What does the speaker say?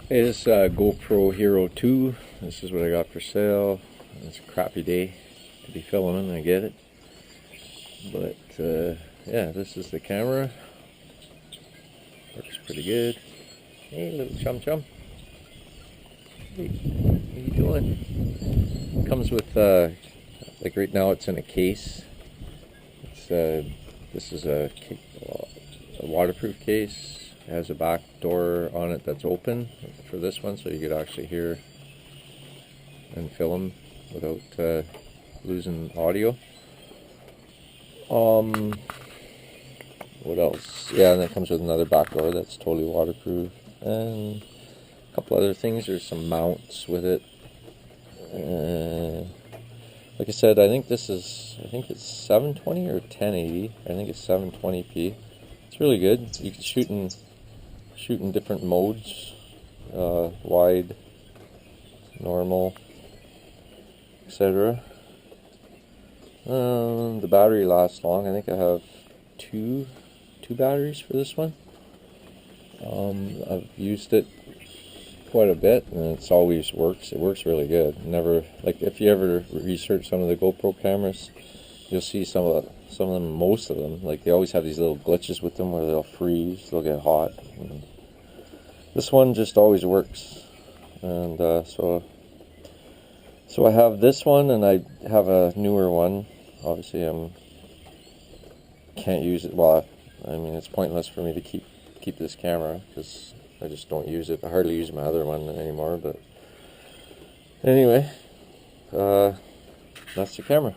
Hey, this GoPro Hero 2. This is what I got for sale. It's a crappy day to be filming, I get it. But yeah, this is the camera. Works pretty good. Hey, little chum chum. Hey, what are you doing? Comes with, like right now it's in a case. This is a waterproof case. It has a back door on it that's open for this one, so you could actually hear and film without losing audio. What else? Yeah, and it comes with another back door that's totally waterproof, and a couple other things. There's some mounts with it. Like I said, I think it's 720 or 1080. I think it's 720p. It's really good. You can shoot in different modes, wide, normal, etc. The battery lasts long. I think I have two batteries for this one. I've used it quite a bit, and it's always works. It works really good. Never, like, if you ever research some of the GoPro cameras, you'll see some of them, most of them, like, they always have these little glitches with them where they'll freeze, they'll get hot. And this one just always works. And so I have this one, and I have a newer one. Obviously, can't use it. Well, I mean, it's pointless for me to keep this camera because I just don't use it. I hardly use my other one anymore. But anyway, that's the camera.